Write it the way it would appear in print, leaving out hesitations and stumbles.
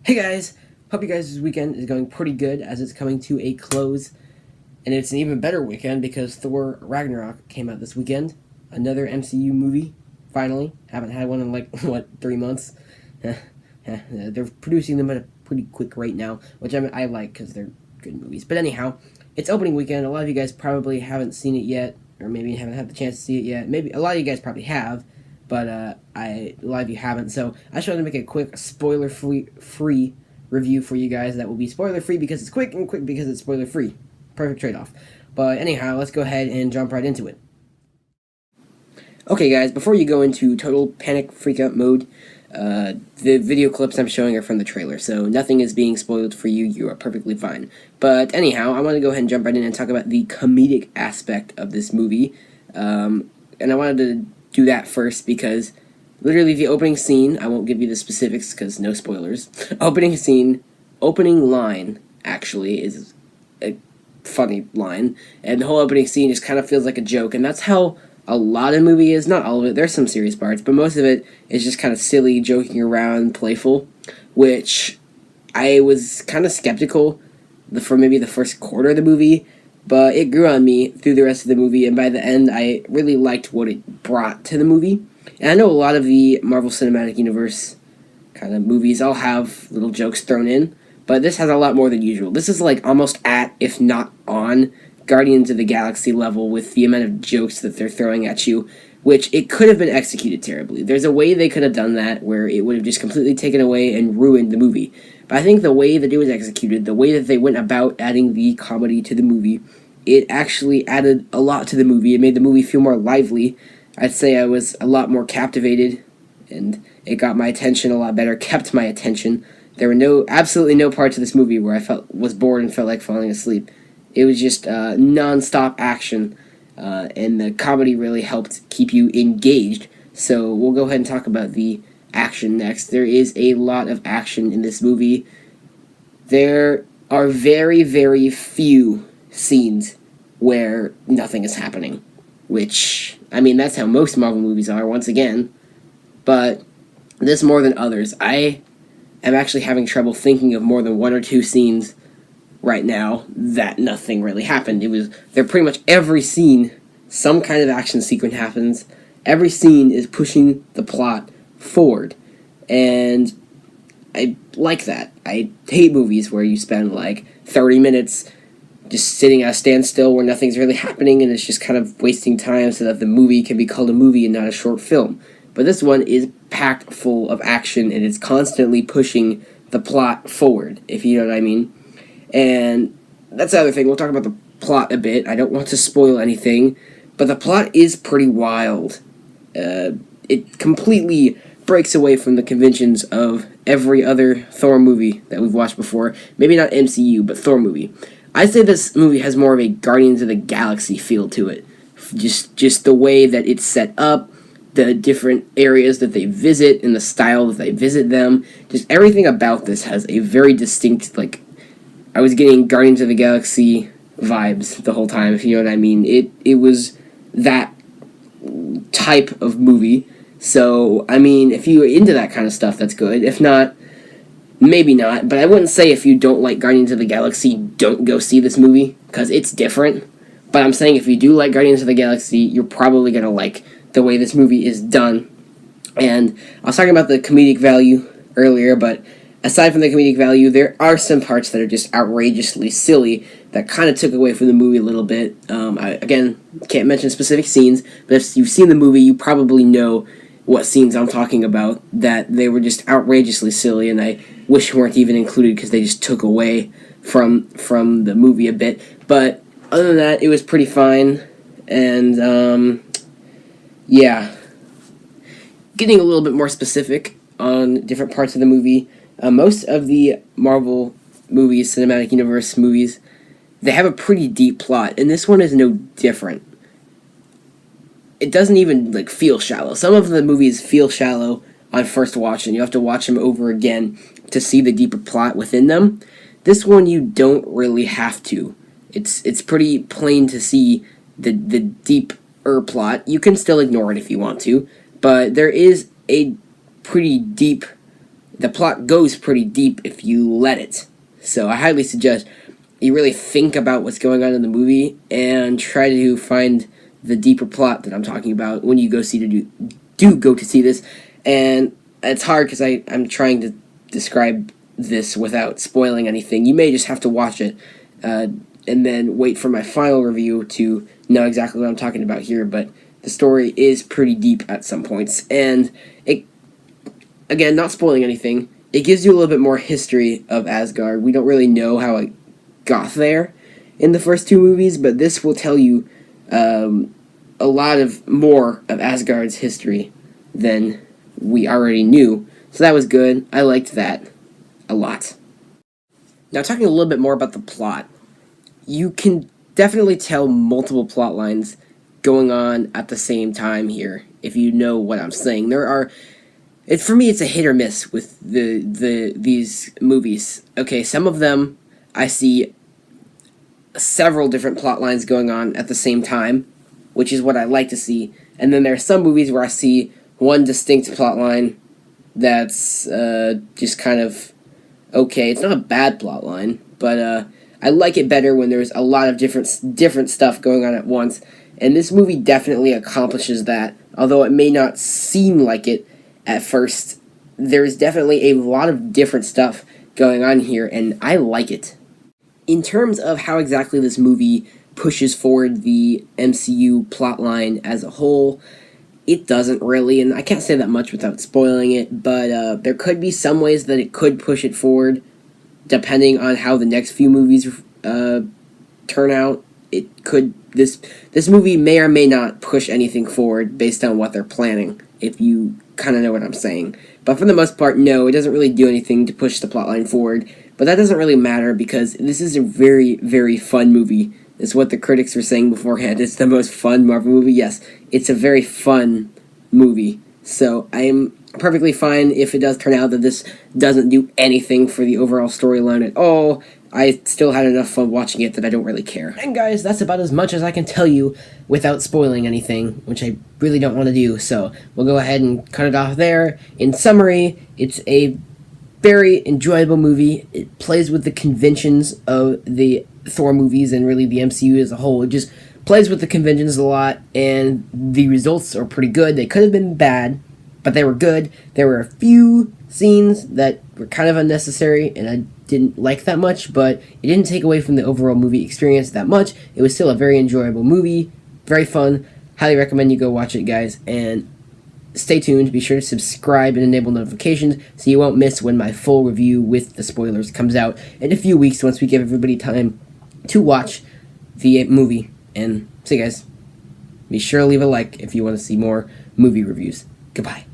Hey guys, hope you guys' weekend is going pretty good as it's coming to a close. And it's an even better weekend because Thor Ragnarok came out this weekend. Another MCU movie, finally. Haven't had one in 3 months. They're producing them at a pretty quick rate now, which I like because they're good movies. But anyhow, it's opening weekend. A lot of you guys probably haven't seen it yet, or maybe haven't had the chance to see it yet. Maybe a lot of you guys probably have, but a lot of you haven't. So I just wanted to make a quick spoiler-free review for you guys that will be spoiler-free because it's quick and quick because it's spoiler-free. Perfect trade-off. But anyhow, let's go ahead and jump right into it. Okay, guys, before you go into total panic freakout mode, the video clips I'm showing are from the trailer, so nothing is being spoiled for you. You are perfectly fine. But anyhow, I want to go ahead and jump right in and talk about the comedic aspect of this movie. And I wanted to do that first because literally the opening scene, I won't give you the specifics because no spoilers. Opening line, actually, is a funny line, and the whole opening scene just kind of feels like a joke, and that's how a lot of movie is. Not all of it, there's some serious parts, but most of it is just kind of silly, joking around, playful, which I was kind of skeptical for maybe the first quarter of the movie, but it grew on me through the rest of the movie, and by the end, I really liked what it brought to the movie. And I know a lot of the Marvel Cinematic Universe kind of movies all have little jokes thrown in, but this has a lot more than usual. This is like almost at, if not on, Guardians of the Galaxy level with the amount of jokes that they're throwing at you, which it could have been executed terribly. There's a way they could have done that where it would have just completely taken away and ruined the movie. But I think the way that it was executed, the way that they went about adding the comedy to the movie, it actually added a lot to the movie. It made the movie feel more lively. I'd say I was a lot more captivated, and it got my attention a lot better, kept my attention. There were absolutely no parts of this movie where I was bored and felt like falling asleep. It was just non-stop action, and the comedy really helped keep you engaged. So we'll go ahead and talk about the action next. There is a lot of action in this movie. There are very, very few scenes where nothing is happening, which, I mean, that's how most Marvel movies are, once again, but this more than others. I am actually having trouble thinking of more than one or two scenes right now that nothing really happened. They're pretty much every scene, some kind of action sequence happens. Every scene is pushing the plot forward, and I like that. I hate movies where you spend like 30 minutes just sitting at a standstill where nothing's really happening and it's just kind of wasting time so that the movie can be called a movie and not a short film. But this one is packed full of action and it's constantly pushing the plot forward, if you know what I mean. And that's the other thing. We'll talk about the plot a bit. I don't want to spoil anything, but the plot is pretty wild. It completely breaks away from the conventions of every other Thor movie that we've watched before. Maybe not MCU, but Thor movie. I'd say this movie has more of a Guardians of the Galaxy feel to it. Just the way that it's set up, the different areas that they visit, and the style that they visit them. Just everything about this has a very distinct, like, I was getting Guardians of the Galaxy vibes the whole time, if you know what I mean. It was that type of movie. So, I mean, if you're into that kind of stuff, that's good. If not, maybe not. But I wouldn't say if you don't like Guardians of the Galaxy, don't go see this movie, because it's different. But I'm saying if you do like Guardians of the Galaxy, you're probably going to like the way this movie is done. And I was talking about the comedic value earlier, but aside from the comedic value, there are some parts that are just outrageously silly that kind of took away from the movie a little bit. Again, can't mention specific scenes, but if you've seen the movie, you probably know what scenes I'm talking about, that they were just outrageously silly, and I wish weren't even included because they just took away from the movie a bit. But other than that, it was pretty fine, and yeah. Getting a little bit more specific on different parts of the movie, most of the Marvel movies, Cinematic Universe movies, they have a pretty deep plot, and this one is no different. It doesn't even like feel shallow. Some of the movies feel shallow on first watch, and you have to watch them over again to see the deeper plot within them. This one you don't really have to. It's pretty plain to see the deeper plot. You can still ignore it if you want to, but there is a pretty deep the plot goes pretty deep if you let it. So I highly suggest you really think about what's going on in the movie and try to find the deeper plot that I'm talking about when you go go to see this. And it's hard because I'm trying to describe this without spoiling anything. You may just have to watch it and then wait for my final review to know exactly what I'm talking about here. But the story is pretty deep at some points, and it, again, not spoiling anything, it gives you a little bit more history of Asgard. We don't really know how it got there in the first two movies, but this will tell you a lot of more of Asgard's history than we already knew. So that was good. I liked that a lot. Now, talking a little bit more about the plot, you can definitely tell multiple plot lines going on at the same time here, if you know what I'm saying. For me, it's a hit or miss with these movies. Okay, some of them I see several different plot lines going on at the same time, which is what I like to see. And then there are some movies where I see one distinct plot line that's just kind of okay. It's not a bad plot line, but I like it better when there's a lot of different stuff going on at once. And this movie definitely accomplishes that, although it may not seem like it at first. There's definitely a lot of different stuff going on here, and I like it. In terms of how exactly this movie pushes forward the MCU plotline as a whole, it doesn't really, and I can't say that much without spoiling it, but there could be some ways that it could push it forward, depending on how the next few movies turn out. This movie may or may not push anything forward based on what they're planning, if you kind of know what I'm saying. But for the most part, no, it doesn't really do anything to push the plotline forward. But that doesn't really matter because this is a very, very fun movie. It's what the critics were saying beforehand. It's the most fun Marvel movie. Yes, it's a very fun movie. So I'm perfectly fine if it does turn out that this doesn't do anything for the overall storyline at all. I still had enough fun watching it that I don't really care. And guys, that's about as much as I can tell you without spoiling anything, which I really don't want to do, so we'll go ahead and cut it off there. In summary, it's a very enjoyable movie. It plays with the conventions of the Thor movies and really the MCU as a whole. It just plays with the conventions a lot, and the results are pretty good. They could have been bad, but they were good. There were a few scenes that were kind of unnecessary, and I didn't like that much, but it didn't take away from the overall movie experience that much. It was still a very enjoyable movie, very fun. Highly recommend you go watch it, guys, and stay tuned. Be sure to subscribe and enable notifications so you won't miss when my full review with the spoilers comes out in a few weeks once we give everybody time to watch the movie. And see you guys. Be sure to leave a like if you want to see more movie reviews. Goodbye.